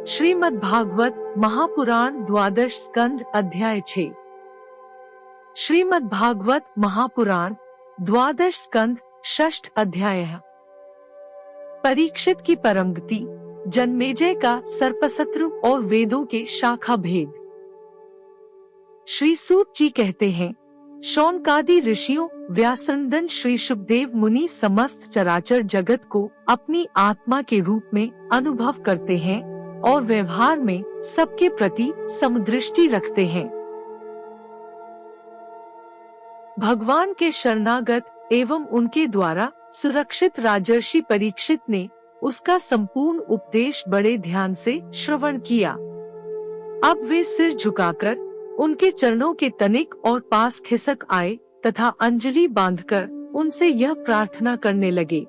श्रीमद्भागवत महापुराण द्वादश स्कंद अध्याय 6। श्रीमद्भागवत महापुराण द्वादश स्कंद षष्ठ अध्याय। परीक्षित की परमगति, जन्मेजय का सर्पशत्रु और वेदों के शाखा भेद। श्री सूत जी कहते हैं, शौनकादि ऋषियों, व्यासनंदन श्री शुकदेव मुनि समस्त चराचर जगत को अपनी आत्मा के रूप में अनुभव करते हैं और व्यवहार में सबके प्रति समदृष्टि रखते हैं। भगवान के शरणागत एवं उनके द्वारा सुरक्षित राजर्षि परीक्षित ने उसका संपूर्ण उपदेश बड़े ध्यान से श्रवण किया। अब वे सिर झुकाकर उनके चरणों के तनिक और पास खिसक आए तथा अंजलि बांधकर उनसे यह प्रार्थना करने लगे।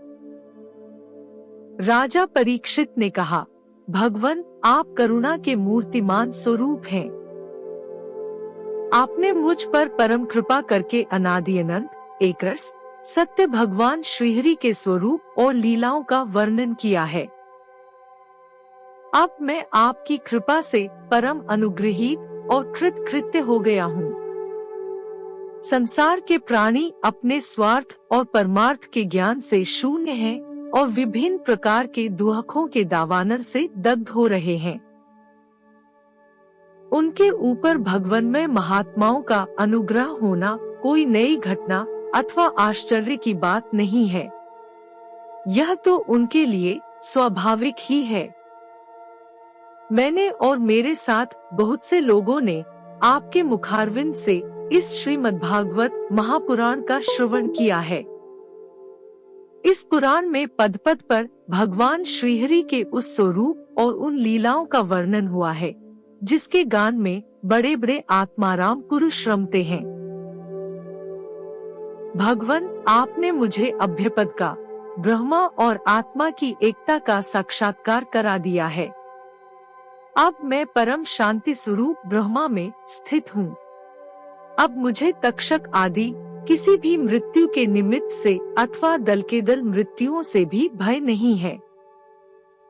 राजा परीक्षित ने कहा, भगवन, आप करुणा के मूर्तिमान स्वरूप हैं। आपने मुझ पर परम कृपा करके अनादि अनंत एकरस सत्य भगवान श्रीहरि के स्वरूप और लीलाओं का वर्णन किया है। अब मैं आपकी कृपा से परम अनुग्रहित और कृतकृत्य हो गया हूँ। संसार के प्राणी अपने स्वार्थ और परमार्थ के ज्ञान से शून्य हैं और विभिन्न प्रकार के दुहकों के दावानल से दग्ध हो रहे हैं। उनके ऊपर भगवन्मय महात्माओं का अनुग्रह होना कोई नई घटना अथवा आश्चर्य की बात नहीं है। यह तो उनके लिए स्वाभाविक ही है। मैंने और मेरे साथ बहुत से लोगों ने आपके मुखारविंद से इस श्रीमद्भागवत महापुराण का श्रवण किया है। इस पुराण में पद पद पर भगवान श्रीहरि के उस स्वरूप और उन लीलाओं का वर्णन हुआ है जिसके गान में बड़े बड़े आत्माराम पुरुष रमते हैं। भगवन, आपने मुझे अभ्यपद का, ब्रह्मा और आत्मा की एकता का साक्षात्कार करा दिया है। अब मैं परम शांति स्वरूप ब्रह्मा में स्थित हूँ। अब मुझे तक्षक आदि किसी भी मृत्यु के निमित्त से अथवा दल के दल मृत्युओं से भी भय नहीं है।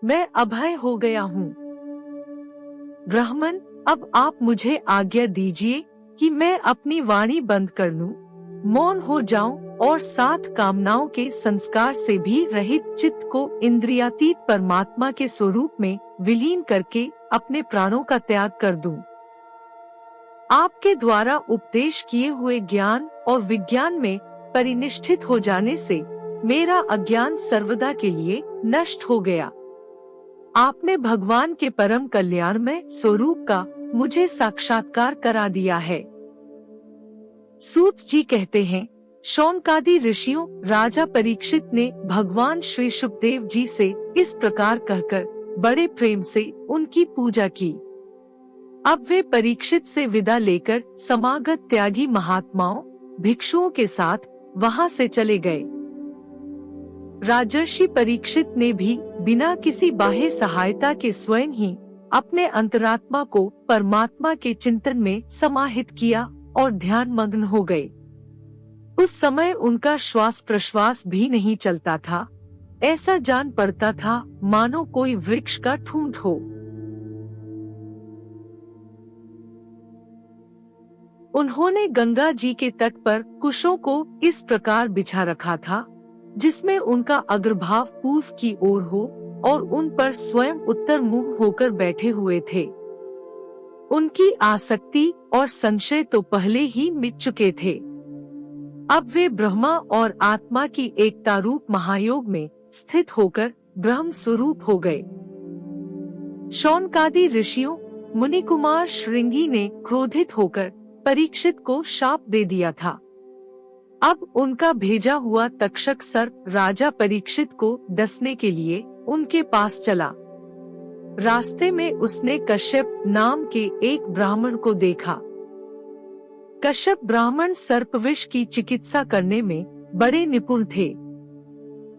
मैं अभय हो गया हूँ। ब्राह्मण, अब आप मुझे आज्ञा दीजिए कि मैं अपनी वाणी बंद कर लूं, मौन हो जाऊं और सात कामनाओं के संस्कार से भी रहित चित्त को इंद्रियातीत परमात्मा के स्वरूप में विलीन करके अपने प्राणों का त्याग कर दूं। आपके द्वारा उपदेश किए हुए ज्ञान और विज्ञान में परिनिष्ठित हो जाने से मेरा अज्ञान सर्वदा के लिए नष्ट हो गया। आपने भगवान के परम कल्याणमय स्वरूप का मुझे साक्षात्कार करा दिया है। सूत जी कहते हैं, शौनकादि ऋषियों, राजा परीक्षित ने भगवान श्री शुकदेव जी से इस प्रकार कहकर बड़े प्रेम से उनकी पूजा की। अब वे परीक्षित से विदा लेकर समागत त्यागी महात्माओं, भिक्षुओं के साथ वहां से चले गए। राजर्षि परीक्षित ने भी बिना किसी बाह्य सहायता के स्वयं ही अपने अंतरात्मा को परमात्मा के चिंतन में समाहित किया और ध्यान मग्न हो गए। उस समय उनका श्वास प्रश्वास भी नहीं चलता था। ऐसा जान पड़ता था मानो कोई वृक्ष का ठूंठ हो। उन्होंने गंगा जी के तट पर कुशों को इस प्रकार बिछा रखा था जिसमें उनका अग्रभाव पूर्व की ओर हो और उन पर स्वयं उत्तर मुंह होकर बैठे हुए थे। उनकी आसक्ति और संशय तो पहले ही मिट चुके थे। अब वे ब्रह्मा और आत्मा की एकता रूप महायोग में स्थित होकर ब्रह्म स्वरूप हो गए। शौनकादि ऋषियों, मुनि कुमार श्रृंगी ने क्रोधित होकर परीक्षित को शाप दे दिया था। अब उनका भेजा हुआ तक्षक सर्प राजा परीक्षित को डसने के लिए उनके पास चला। रास्ते में उसने कश्यप नाम के एक ब्राह्मण को देखा। कश्यप ब्राह्मण सर्पविष की चिकित्सा करने में बड़े निपुण थे।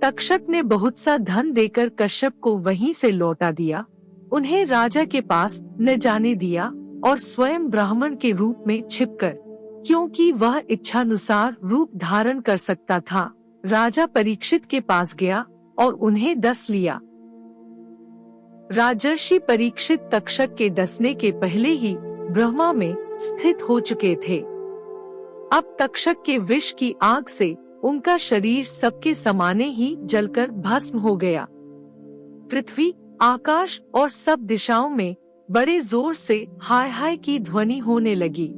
तक्षक ने बहुत सा धन देकर कश्यप को वहीं से लौटा दिया, उन्हें राजा के पास न जाने दिया और स्वयं ब्राह्मण के रूप में छिपकर, क्योंकि वह इच्छानुसार रूप धारण कर सकता था, राजा परीक्षित के पास गया और उन्हें डस लिया। राजर्षि परीक्षित तक्षक के डसने के पहले ही ब्रह्मा में स्थित हो चुके थे। अब तक्षक के विष की आग से उनका शरीर सबके समाने ही जलकर भस्म हो गया। पृथ्वी, आकाश और सब दिशाओं में बड़े जोर से हाय हाय की ध्वनि होने लगी।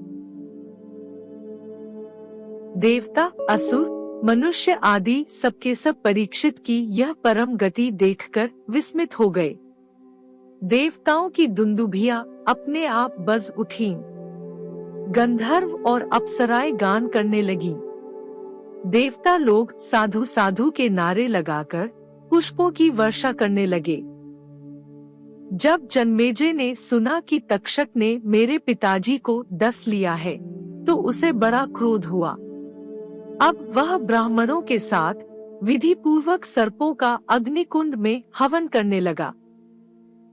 देवता, असुर, मनुष्य आदि सबके सब परीक्षित की यह परम गति देखकर विस्मित हो गए। देवताओं की दुंदुभियां अपने आप बज उठीं। गंधर्व और अप्सराएं गान करने लगीं। देवता लोग साधु साधु के नारे लगाकर पुष्पों की वर्षा करने लगे। जब जन्मेजय ने सुना कि तक्षक ने मेरे पिताजी को डस लिया है, तो उसे बड़ा क्रोध हुआ। अब वह ब्राह्मणों के साथ विधि पूर्वक सर्पों का अग्निकुंड में हवन करने लगा।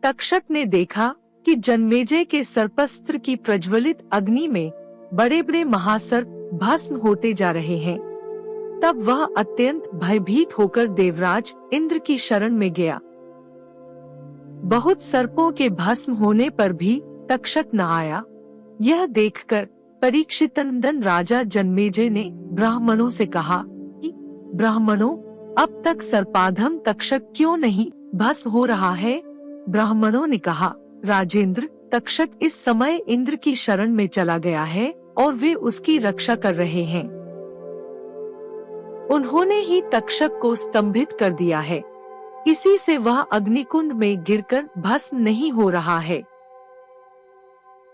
तक्षक ने देखा कि जन्मेजय के सर्पस्त्र की प्रज्वलित अग्नि में बड़े बड़े महासर्प भस्म होते जा रहे हैं। तब वह अत्यंत भयभीत होकर देवराज इंद्र की शरण में गया। बहुत सर्पों के भस्म होने पर भी तक्षक न आया। यह देखकर परीक्षितनंदन राजा जन्मेजय ने ब्राह्मणों से कहा कि ब्राह्मणों, अब तक सर्पाधम तक्षक क्यों नहीं भस्म हो रहा है? ब्राह्मणों ने कहा, राजेंद्र, तक्षक इस समय इंद्र की शरण में चला गया है और वे उसकी रक्षा कर रहे हैं। उन्होंने ही तक्षक को स्तंभित कर दिया है। इसी से वह अग्निकुंड में गिरकर भस्म नहीं हो रहा है।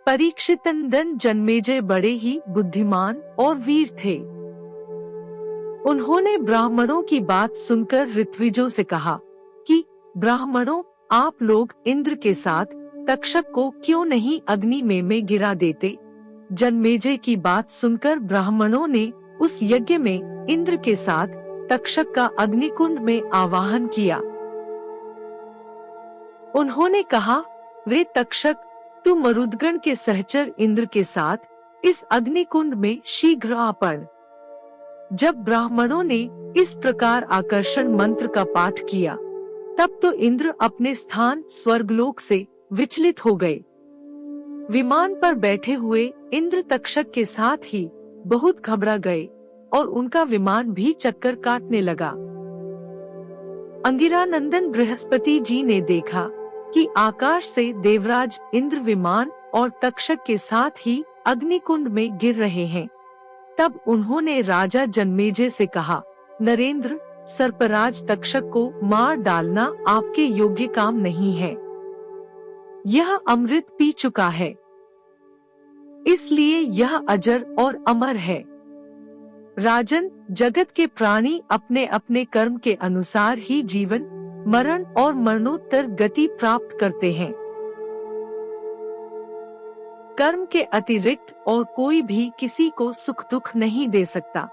परीक्षितनंदन जन्मेजय बड़े ही बुद्धिमान और वीर थे। उन्होंने ब्राह्मणों की बात सुनकर ऋत्विजों से कहा कि ब्राह्मणों, आप लोग इंद्र के साथ तक्षक को क्यों नहीं अग्नि में गिरा देते? जन्मेजय की बात सुनकर ब्राह्मणों ने उस यज्ञ में इंद्र के साथ तक्षक का अग्निकुंड में आवाहन किया। उन्होंने कहा, वे तक्षक, तू मरुदगण के सहचर इंद्र के साथ इस अग्निकुंड में शीघ्र आ पड़। जब ब्राह्मणों ने इस प्रकार आकर्षण मंत्र का पाठ किया, तब तो इंद्र अपने स्थान स्वर्गलोक से विचलित हो गए। विमान पर बैठे हुए इंद्र तक्षक के साथ ही बहुत घबरा गए और उनका विमान भी चक्कर काटने लगा। अंगिरानंदन बृहस्पति जी ने देखा कि आकाश से देवराज इंद्र विमान और तक्षक के साथ ही अग्निकुंड में गिर रहे हैं। तब उन्होंने राजा जन्मेजय से कहा, नरेंद्र, सर्पराज तक्षक को मार डालना आपके योग्य काम नहीं है। यह अमृत पी चुका है, इसलिए यह अजर और अमर है। राजन, जगत के प्राणी अपने अपने कर्म के अनुसार ही जीवन, मरण और मरणोत्तर गति प्राप्त करते हैं। कर्म के अतिरिक्त और कोई भी किसी को सुख दुख नहीं दे सकता।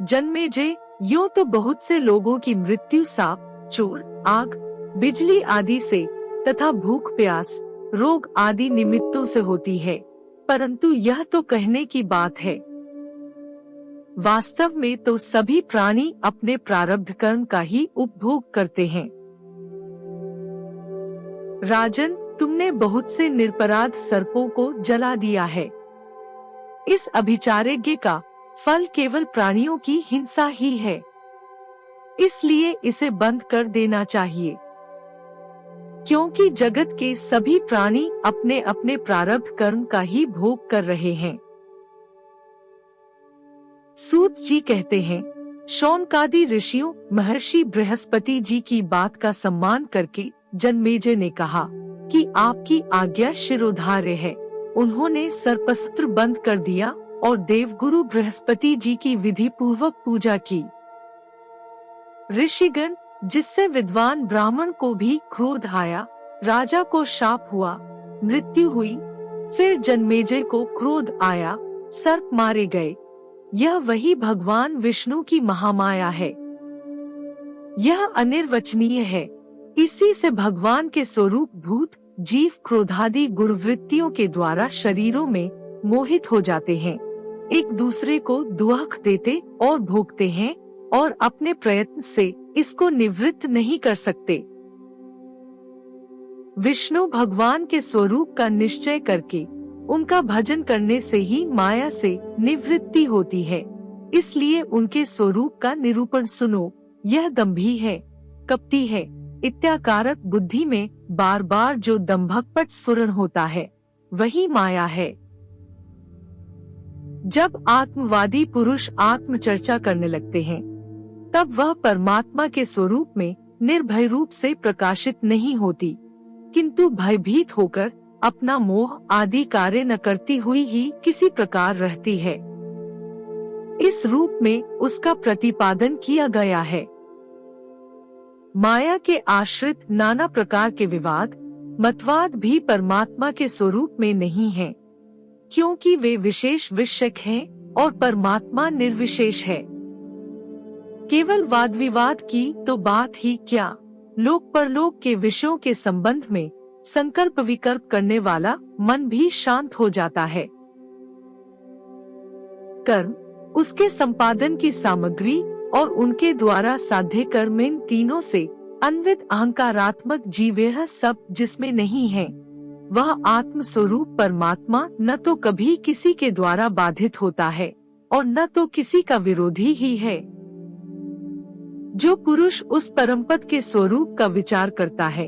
जन्मेजय, यूं तो बहुत से लोगों की मृत्यु सांप, चोर, आग, बिजली आदि से तथा भूख प्यास, रोग आदि निमित्तों से होती है, परंतु यह तो कहने की बात है। वास्तव में तो सभी प्राणी अपने प्रारब्ध कर्म का ही उपभोग करते हैं। राजन, तुमने बहुत से निरपराध सर्पों को जला दिया है। इस अभिचारयज्ञ का फल केवल प्राणियों की हिंसा ही है, इसलिए इसे बंद कर देना चाहिए, क्योंकि जगत के सभी प्राणी अपने अपने प्रारब्ध कर्म का ही भोग कर रहे हैं। सूत जी कहते हैं, शौनकादि ऋषियों महर्षि बृहस्पति जी की बात का सम्मान करके जन्मेजय ने कहा कि आपकी आज्ञा शिरोधार्य है। उन्होंने सर्पस्त्र बंद कर दिया और देवगुरु बृहस्पति जी की विधि पूर्वक पूजा की। ऋषिगण, जिससे विद्वान ब्राह्मण को भी क्रोध आया, राजा को शाप हुआ, मृत्यु हुई। फिर जन्मेजय को क्रोध आया, सर्प मारे गए। यह वही भगवान विष्णु की महामाया है। यह अनिर्वचनीय है। इसी से भगवान के स्वरूप भूत जीव क्रोधादि गुणवृत्तियों के द्वारा शरीरों में मोहित हो जाते हैं, एक दूसरे को दुख देते और भोगते हैं और अपने प्रयत्न से इसको निवृत्त नहीं कर सकते। विष्णु भगवान के स्वरूप का निश्चय करके उनका भजन करने से ही माया से निवृत्ति होती है। इसलिए उनके स्वरूप का निरूपण सुनो। यह दंभी है, कपटी है इत्याकारक बुद्धि में बार बार जो दंभकपट स्फुरण होता है वही माया है। जब आत्मवादी पुरुष आत्मचर्चा करने लगते हैं तब वह परमात्मा के स्वरूप में निर्भय रूप से प्रकाशित नहीं होती, किंतु भयभीत होकर अपना मोह आदि कार्य न करती हुई ही किसी प्रकार रहती है। इस रूप में उसका प्रतिपादन किया गया है। माया के आश्रित नाना प्रकार के विवाद मतवाद भी परमात्मा के स्वरूप में नहीं हैं, क्योंकि वे विशेष विषयक हैं और परमात्मा निर्विशेष है। केवल वाद विवाद की तो बात ही क्या, लोक परलोक के विषयों के संबंध में संकल्प विकल्प करने वाला मन भी शांत हो जाता है। कर्म, उसके संपादन की सामग्री और उनके द्वारा साध्य कर्म, इन तीनों से अन्वित अहंकारात्मक जीव यह सब जिसमें नहीं है वह आत्म स्वरूप परमात्मा न तो कभी किसी के द्वारा बाधित होता है और न तो किसी का विरोधी ही है। जो पुरुष उस परमपद के स्वरूप का विचार करता है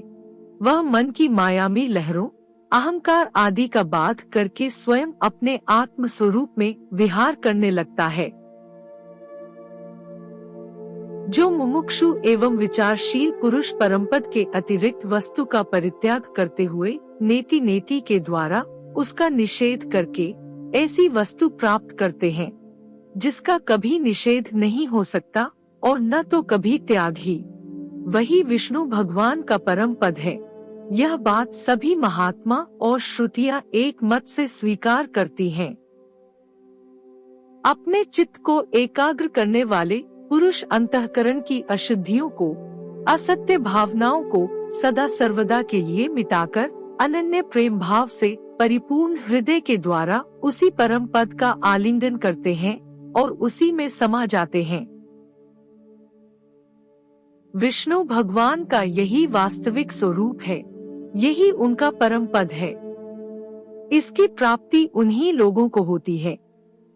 वह मन की मायावी लहरों अहंकार आदि का बाध करके स्वयं अपने आत्म स्वरूप में विहार करने लगता है। जो मुमुक्षु एवं विचारशील पुरुष परमपद के अतिरिक्त वस्तु का परित्याग करते हुए नेति नेति के द्वारा उसका निषेध करके ऐसी वस्तु प्राप्त करते हैं जिसका कभी निषेध नहीं हो सकता और न तो कभी त्याग ही, वही विष्णु भगवान का परम पद है। यह बात सभी महात्मा और श्रुतियाँ एक मत से स्वीकार करती हैं। अपने चित्त को एकाग्र करने वाले पुरुष अंतःकरण की अशुद्धियों को, असत्य भावनाओं को सदा सर्वदा के लिए मिटाकर अनन्य प्रेम भाव से परिपूर्ण हृदय के द्वारा उसी परम पद का आलिंगन करते हैं और उसी में समा जाते हैं। विष्णु भगवान का यही वास्तविक स्वरूप है, यही उनका परम पद है। इसकी प्राप्ति उन्हीं लोगों को होती है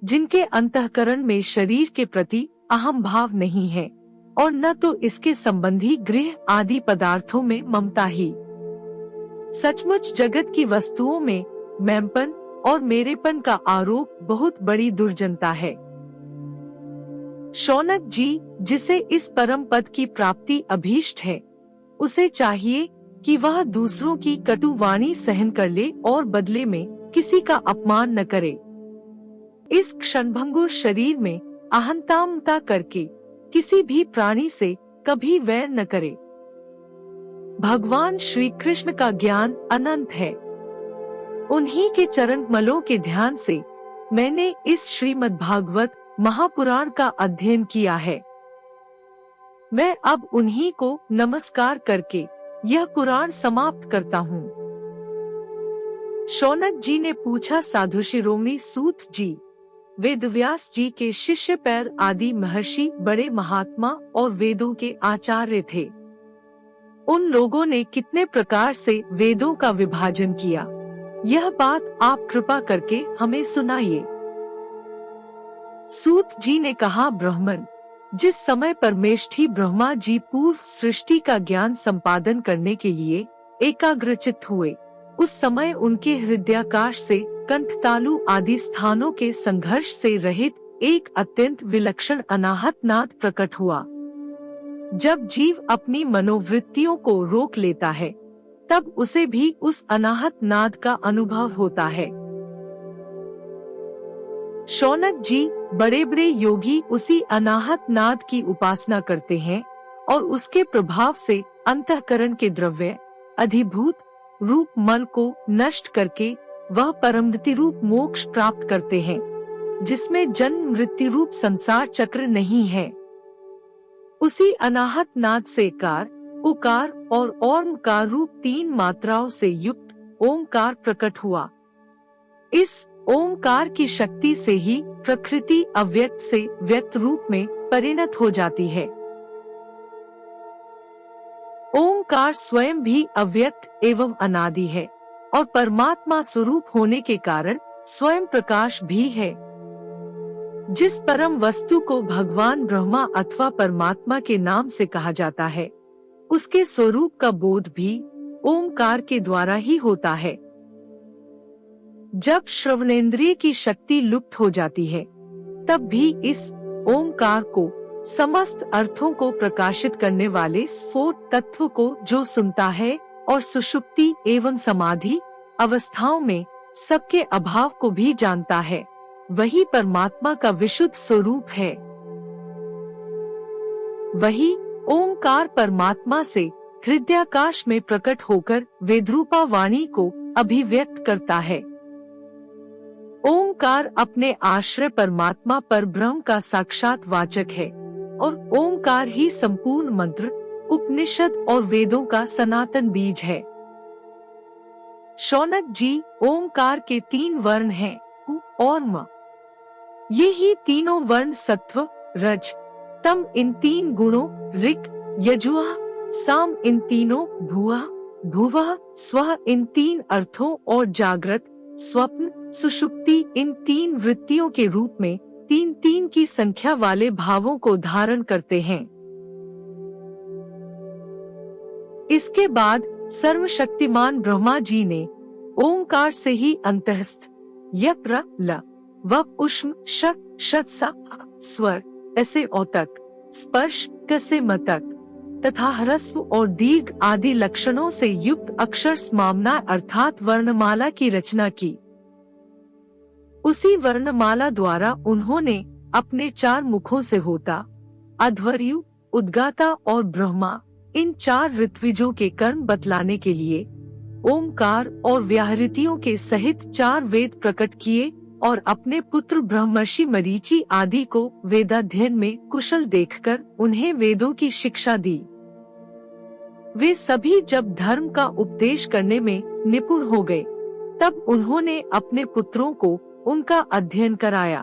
जिनके अंतःकरण में शरीर के प्रति अहम भाव नहीं है और न तो इसके संबंधी गृह आदि पदार्थों में ममता ही। सचमुच जगत की वस्तुओं में मैंपन और मेरेपन का आरोप बहुत बड़ी दुर्जनता है। शौनक जी, जिसे इस परम पद की प्राप्ति अभीष्ट है, उसे चाहिए कि वह दूसरों की कटु वाणी सहन कर ले और बदले में किसी का अपमान न करे। इस क्षणभंगुर शरीर में अहंतामता करके किसी भी प्राणी से कभी वैर न करे। भगवान श्री कृष्ण का ज्ञान अनंत है। उन्हीं के चरण कमलों के ध्यान से मैंने इस श्रीमद् भागवत महापुराण का अध्ययन किया है। मैं अब उन्हीं को नमस्कार करके यह पुराण समाप्त करता हूँ। शौनक जी ने पूछा, साधु शिरोमणि सूत जी, वेदव्यास जी के शिष्य पैल आदि महर्षि बड़े महात्मा और वेदों के आचार्य थे। उन लोगों ने कितने प्रकार से वेदों का विभाजन किया, यह बात आप कृपा करके हमें सुनाइए। सूत जी ने कहा, ब्राह्मण, जिस समय परमेष्ठी ब्रह्मा जी पूर्व सृष्टि का ज्ञान संपादन करने के लिए एकाग्रचित्त हुए, उस समय उनके हृदयाकाश से कंठतालु आदि स्थानों के संघर्ष से रहित एक अत्यंत विलक्षण अनाहत नाद प्रकट हुआ। जब जीव अपनी मनोवृत्तियों को रोक लेता है तब उसे भी उस अनाहत नाद का अनुभव होता है। शौनक जी, बड़े बड़े योगी उसी अनाहत नाद की उपासना करते हैं और उसके प्रभाव से अंतःकरण के द्रव्य अधिभूत रूप मल को नष्ट करके वह परमगति रूप मोक्ष प्राप्त करते हैं, जिसमें जन्म मृत्यु रूप संसार चक्र नहीं है। उसी अनाहत नाद से कार, उकार और ओंकार रूप 3 मात्राओं से युक्त ओंकार प्रकट हुआ। इस ओंकार की शक्ति से ही प्रकृति अव्यक्त से व्यक्त रूप में परिणत हो जाती है। ओंकार स्वयं भी अव्यक्त एवं अनादि है और परमात्मा स्वरूप होने के कारण स्वयं प्रकाश भी है। जिस परम वस्तु को भगवान ब्रह्मा अथवा परमात्मा के नाम से कहा जाता है, उसके स्वरूप का बोध भी ओंकार के द्वारा ही होता है। जब श्रवणेंद्रिय की शक्ति लुप्त हो जाती है, तब भी इस ओंकार को समस्त अर्थों को प्रकाशित करने वाले स्फोट तत्व को जो सुनता है और सुषुप्ति एवं समाधि अवस्थाओं में सबके अभाव को भी जानता है, वही परमात्मा का विशुद्ध स्वरूप है। वही ओंकार परमात्मा से हृदयाकाश में प्रकट होकर वेदरूपा वाणी को अभिव्यक्त करता है। ओंकार अपने आश्रय परमात्मा पर ब्रह्म का साक्षात वाचक है और ओंकार ही संपूर्ण मंत्र, उपनिषद और वेदों का सनातन बीज है। शौनक जी, ओंकार के 3 वर्ण हैं, उ और म। ये ही तीनों वर्ण सत्व, रज, तम इन 3 गुणों, ऋक, यजुः, साम इन तीनों, भुवः, भुवः, स्वः इन 3 अर्थों और जागृत, स्वप्न, सुषुप्ति इन 3 वृत्तियों के रूप में 3-3 की संख्या वाले भावों को धारण करते हैं। इसके बाद सर्वशक्तिमान ब्रह्मा जी ने ओंकार से ही अंतःस्थ यप्र ल व उष्म श षत्सा स्वर ऐसे औतक, स्पर्श कसे मतक तथा ह्रस्व और दीर्घ आदि लक्षणों से युक्त अक्षर समामना अर्थात वर्णमाला की रचना की। उसी वर्णमाला द्वारा उन्होंने अपने 4 मुखों से होता, अध्वर्यु, उद्गाता और ब्रह्मा इन 4 ऋत्विजों के कर्म बतलाने के लिए ओंकार और व्याहृतियों के सहित 4 वेद प्रकट किए और अपने पुत्र ब्रह्मर्षि मरीचि आदि को वेदाध्ययन में कुशल देखकर उन्हें वेदों की शिक्षा दी। वे सभी जब धर्म का उपदेश करने में निपुण हो गए, तब उन्होंने अपने पुत्रों को उनका अध्ययन कराया।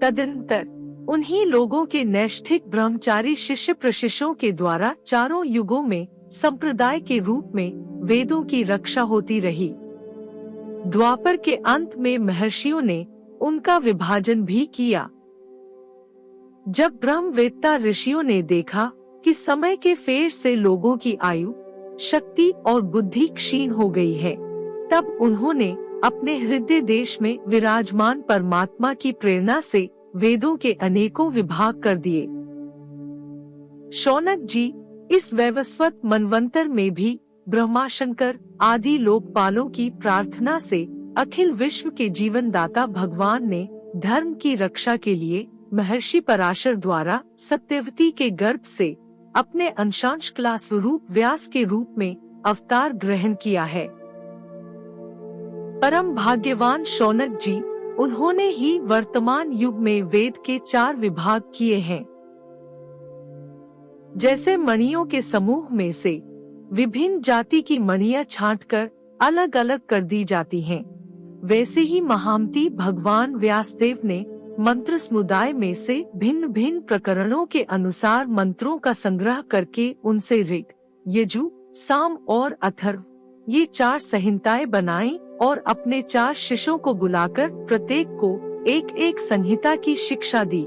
तदनंतर उन्हीं लोगों के नैष्ठिक ब्रह्मचारी शिष्य प्रशिष्यों के द्वारा चारों युगों में संप्रदाय के रूप में वेदों की रक्षा होती रही। द्वापर के अंत में महर्षियों ने उनका विभाजन भी किया। जब ब्रह्मवेत्ता ऋषियों ने देखा कि समय के फेर से लोगों की आयु, शक्ति और बुद्धि क्षीण हो गई है, तब उन्होंने अपने हृदय देश में विराजमान परमात्मा की प्रेरणा से वेदों के अनेकों विभाग कर दिए। शौनक जी, इस वैवस्वत मनवंतर में भी ब्रह्माशंकर आदि लोकपालों की प्रार्थना से अखिल विश्व के जीवन दाता भगवान ने धर्म की रक्षा के लिए महर्षि पराशर द्वारा सत्यवती के गर्भ से अपने अंशांश कला स्वरूप व्यास के रूप में अवतार ग्रहण किया है। परम भाग्यवान शौनक जी, उन्होंने ही वर्तमान युग में वेद के 4 विभाग किए हैं। जैसे मणियों के समूह में से विभिन्न जाति की मणियां छांटकर अलग अलग कर दी जाती हैं, वैसे ही महामती भगवान व्यासदेव ने मंत्र समुदाय में से भिन्न भिन्न प्रकरणों के अनुसार मंत्रों का संग्रह करके उनसे ऋग, यजु, साम और अथर्व ये 4 संहिताएं बनाई और अपने 4 शिष्यों को बुलाकर प्रत्येक को एक एक संहिता की शिक्षा दी।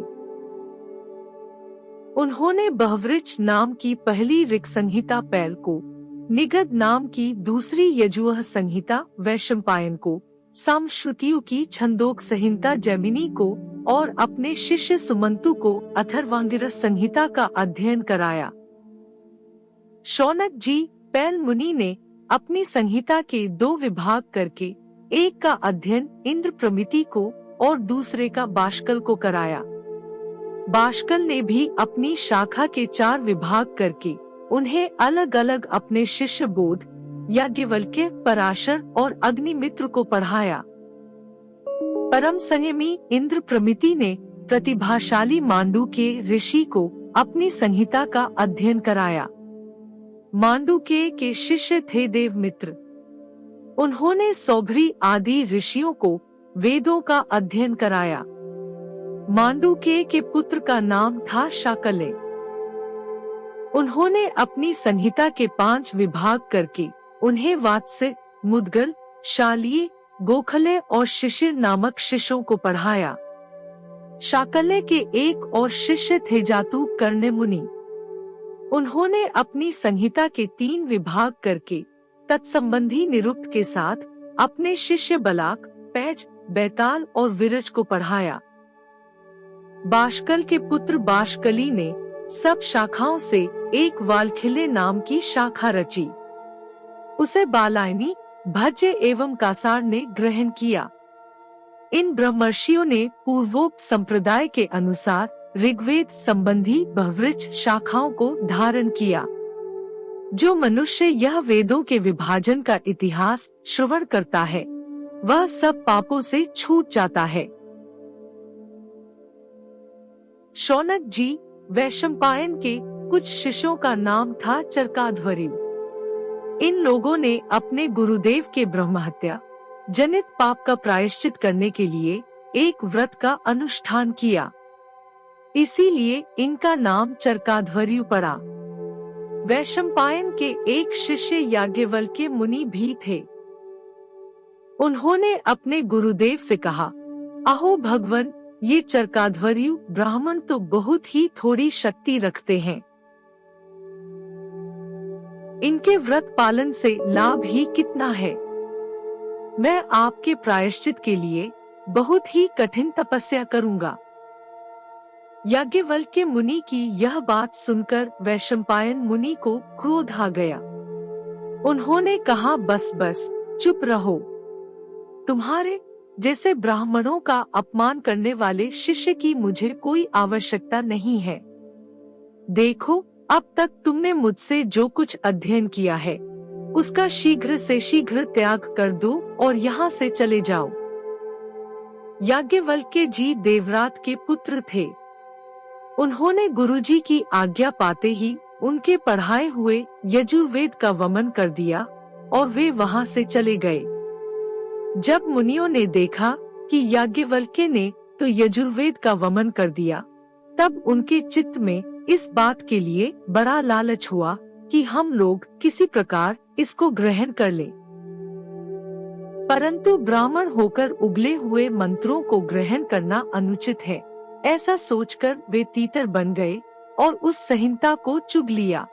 उन्होंने बहवृच नाम की पहली ऋग संहिता पैल को, निगद नाम की दूसरी यजुः संहिता वैशंपायन को, सामश्रुतियों की छंदोक संहिता जैमिनी को और अपने शिष्य सुमंतु को अथर्वांगिरस संहिता का अध्ययन कराया। शौनक जी, पैल मुनि ने अपनी संहिता के 2 विभाग करके एक का अध्ययन इंद्र प्रमिति को और दूसरे का बाष्कल को कराया। बाष्कल ने भी अपनी शाखा के 4 विभाग करके उन्हें अलग अलग अपने शिष्य बोध, याज्ञवल्क्य, पराशर और अग्निमित्र को पढ़ाया। परम संयमी इंद्र प्रमिति ने प्रतिभाशाली मांडुक्य ऋषि को अपनी संहिता का अध्ययन कराया। मांडुक्य के शिष्य थे देवमित्र। उन्होंने सौभरी आदि ऋषियों को वेदों का अध्ययन कराया। मांडुक्य के पुत्र का नाम था शाकल्य। उन्होंने अपनी संहिता के 5 विभाग करके उन्हें वात्स्य, मुद्गल, शालीय, गोखले और शिशिर नामक शिष्यों को पढ़ाया। शाकल्य के एक और शिष्य थे जातुकर्ण्य मुनि। उन्होंने अपनी संहिता के 3 विभाग करके तत्संबंधी निरुक्त के साथ अपने शिष्य बलाक, पैज, बैताल और विरज को पढ़ाया। बाष्कल के पुत्र बाष्कली ने सब शाखाओं से एक वालखिल्य नाम की शाखा रची। उसे बालायनी, भज्य एवं कासार ने ग्रहण किया। इन ब्रह्मर्षियों ने पूर्वोक्त संप्रदाय के अनुसार ऋग्वेद संबंधी बहुवृक्ष शाखाओं को धारण किया। जो मनुष्य यह वेदों के विभाजन का इतिहास श्रवण करता है वह सब पापों से छूट जाता है। शौनक जी, वैशंपायन के कुछ शिष्यों का नाम था चरकाध्वर्यु। इन लोगों ने अपने गुरुदेव के ब्रह्महत्या जनित पाप का प्रायश्चित करने के लिए एक व्रत का अनुष्ठान किया। इसीलिए इनका नाम चरकाध्वर्यु पड़ा। वैशंपायन के एक शिष्य याज्ञवल्क्य मुनि भी थे। उन्होंने अपने गुरुदेव से कहा, अहो भगवन, ये चरकाध्वर्यु ब्राह्मण तो बहुत ही थोड़ी शक्ति रखते हैं। इनके व्रत पालन से लाभ ही कितना है। मैं आपके प्रायश्चित के लिए बहुत ही कठिन तपस्या करूंगा। याज्ञवल्क्य मुनि की यह बात सुनकर वैशंपायन मुनि को क्रोध आ गया। उन्होंने कहा, बस बस चुप रहो। तुम्हारे जैसे ब्राह्मणों का अपमान करने वाले शिष्य की मुझे कोई आवश्यकता नहीं है। देखो, अब तक तुमने मुझसे जो कुछ अध्ययन किया है उसका शीघ्र से शीघ्र त्याग कर दो और यहाँ से चले जाओ। याज्ञवल्क्य जी देवरात के पुत्र थे। उन्होंने गुरुजी की आज्ञा पाते ही उनके पढ़ाए हुए यजुर्वेद का वमन कर दिया और वे वहाँ से चले गए। जब मुनियों ने देखा कि याज्ञवल्क्य ने तो यजुर्वेद का वमन कर दिया, तब उनके चित्त में इस बात के लिए बड़ा लालच हुआ कि हम लोग किसी प्रकार इसको ग्रहण कर लें। परंतु ब्राह्मण होकर उगले हुए मंत्रों को ग्रहण करना अनुचित है, ऐसा सोचकर वे तीतर बन गए और उस संहिता को चुग लिया।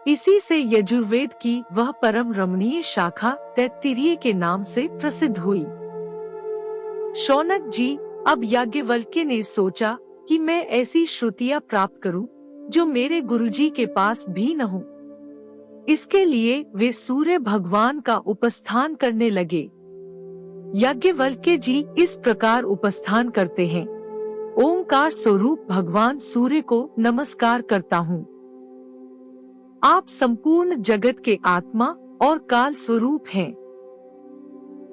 इसी से यजुर्वेद की वह परम रमणीय शाखा तैत्तिरीय के नाम से प्रसिद्ध हुई। शौनक जी, अब याज्ञवल्क्य ने सोचा कि मैं ऐसी श्रुतियाँ प्राप्त करूं जो मेरे गुरुजी के पास भी न हो। इसके लिए वे सूर्य भगवान का उपस्थान करने लगे। याज्ञवल्क्य जी इस प्रकार उपस्थान करते हैं, ओंकार स्वरूप भगवान सूर्य को नमस्कार करता हूँ। आप संपूर्ण जगत के आत्मा और काल स्वरूप हैं।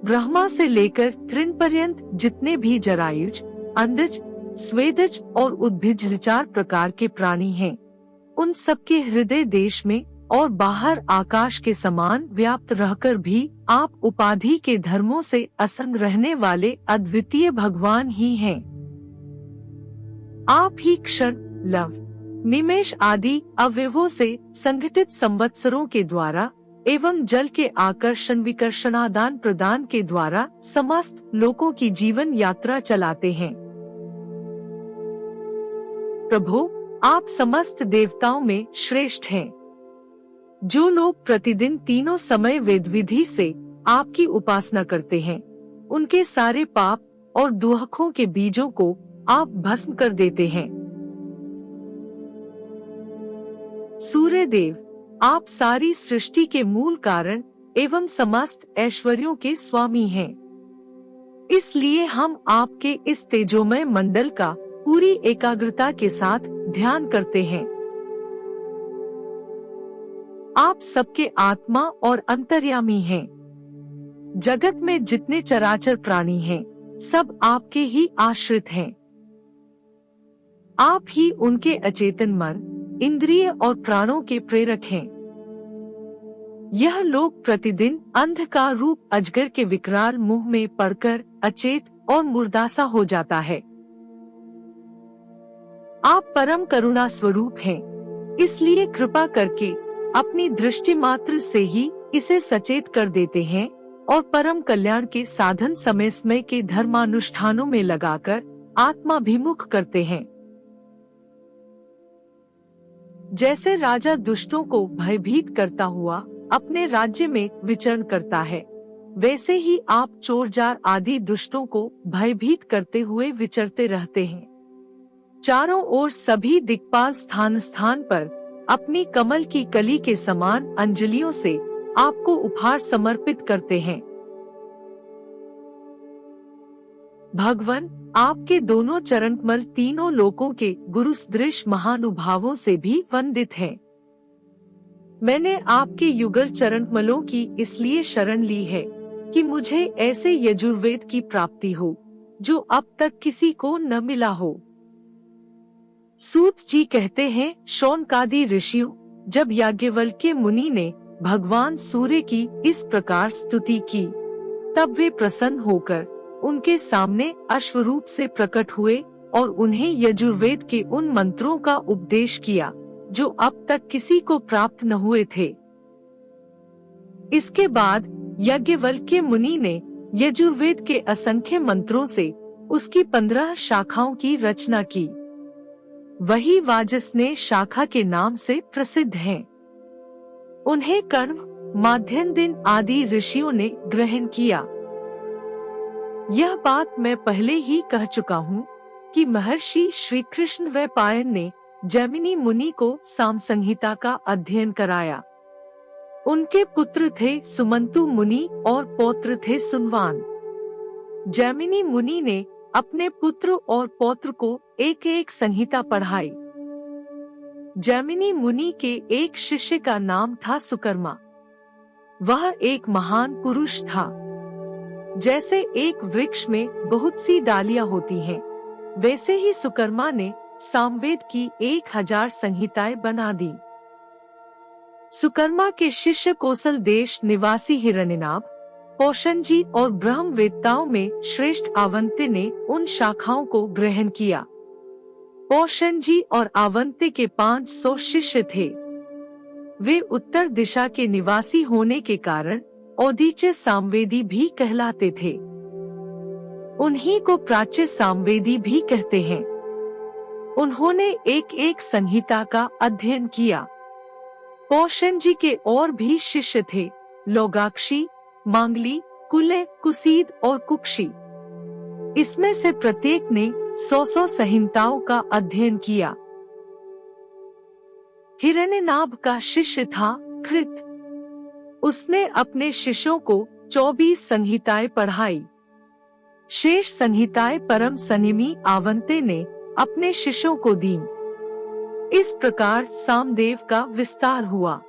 ब्रह्मा से लेकर तृण पर्यंत जितने भी जरायुज, अंडज, स्वेदज और उद्भिज 4 प्रकार के प्राणी हैं, उन सबके हृदय देश में और बाहर आकाश के समान व्याप्त रहकर भी आप उपाधि के धर्मों से असंग रहने वाले अद्वितीय भगवान ही हैं। आप ही क्षण, लव, निमेष आदि अवयवों से संगठित संवत्सरों के द्वारा एवं जल के आकर्षण विकर्षणादान प्रदान के द्वारा समस्त लोकों की जीवन यात्रा चलाते हैं। प्रभु, आप समस्त देवताओं में श्रेष्ठ हैं। जो लोग प्रतिदिन तीनों समय वेद विधि से आपकी उपासना करते हैं, उनके सारे पाप और दुहखों के बीजों को आप भस्म कर देते हैं। सूर्य देव, आप सारी सृष्टि के मूल कारण एवं समस्त ऐश्वर्यों के स्वामी हैं। इसलिए हम आपके इस तेजोमय मंडल का पूरी एकाग्रता के साथ ध्यान करते हैं। आप सबके आत्मा और अंतर्यामी हैं। जगत में जितने चराचर प्राणी हैं, सब आपके ही आश्रित हैं। आप ही उनके अचेतन मन, इंद्रिय और प्राणों के प्रेरक हैं। यह लोग प्रतिदिन अंधकार रूप अजगर के विकराल मुंह में पड़कर अचेत और मुर्दासा हो जाता है। आप परम करुणा स्वरूप हैं। इसलिए कृपा करके अपनी दृष्टि मात्र से ही इसे सचेत कर देते हैं और परम कल्याण के साधन समय समय के धर्मानुष्ठानों में लगाकर आत्माभिमुख करते हैं। जैसे राजा दुष्टों को भयभीत करता हुआ अपने राज्य में विचरण करता है, वैसे ही आप चोर जार आदि दुष्टों को भयभीत करते हुए विचरते रहते हैं। चारों ओर सभी दिक्पाल स्थान स्थान पर अपनी कमल की कली के समान अंजलियों से आपको उपहार समर्पित करते हैं। भगवान आपके दोनों चरणकमल तीनों लोकों के गुरु सदृश महानुभावों से भी वंदित हैं। मैंने आपके युगल चरणकमलों की इसलिए शरण ली है कि मुझे ऐसे यजुर्वेद की प्राप्ति हो जो अब तक किसी को न मिला हो। सूत जी कहते हैं, शौनकादि ऋषियों, जब याज्ञवल्क्य मुनि ने भगवान सूर्य की इस प्रकार स्तुति की, तब वे प्रसन्न होकर उनके सामने अश्वरूप से प्रकट हुए और उन्हें यजुर्वेद के उन मंत्रों का उपदेश किया जो अब तक किसी को प्राप्त न हुए थे। इसके बाद याज्ञवल्क्य मुनि ने यजुर्वेद के असंख्य मंत्रों से उसकी 15 शाखाओं की रचना की। वही वाजसनेय शाखा के नाम से प्रसिद्ध हैं। उन्हें कर्म, माध्यन्दिन आदि ऋषियों ने ग्रहण किया। यह बात मैं पहले ही कह चुका हूँ कि महर्षि श्री कृष्ण वैपायन ने जैमिनी मुनि को साम संहिता का अध्ययन कराया। उनके पुत्र थे सुमंतु मुनि और पौत्र थे सुनवान। जैमिनी मुनि ने अपने पुत्र और पौत्र को एक एक संहिता पढ़ाई। जैमिनी मुनि के एक शिष्य का नाम था सुकर्मा। वह एक महान पुरुष था। जैसे एक वृक्ष में बहुत सी डालियां होती हैं, वैसे ही सुकर्मा ने सामवेद की 1000 संहिताएं बना दी। सुकर्मा के शिष्य कौशल देश निवासी हिरण्यनाभ, पौषणजी और ब्रह्मवेत्ताओं में श्रेष्ठ आवंत्य ने उन शाखाओं को ग्रहण किया। पौषणजी और आवंत्य के 500 शिष्य थे। वे उत्तर दिशा के निवासी होने के कारण औदीच्य सामवेदी भी कहलाते थे। उन्हीं को प्राच्य सामवेदी भी कहते हैं। उन्होंने एक एक संहिता का अध्ययन किया। पौषणजी के और भी शिष्य थे, लोगाक्षी, मांगली, कुले, कुसीद और कुक्षी। इसमें से प्रत्येक ने 100 संहिताओं का अध्ययन किया। हिरण्यनाभ का शिष्य था कृत। उसने अपने शिष्यों को 24 संहिताएं पढ़ाई। शेष संहिताएं परम संयमी आवंत्य ने अपने शिष्यों को दी। इस प्रकार सामदेव का विस्तार हुआ।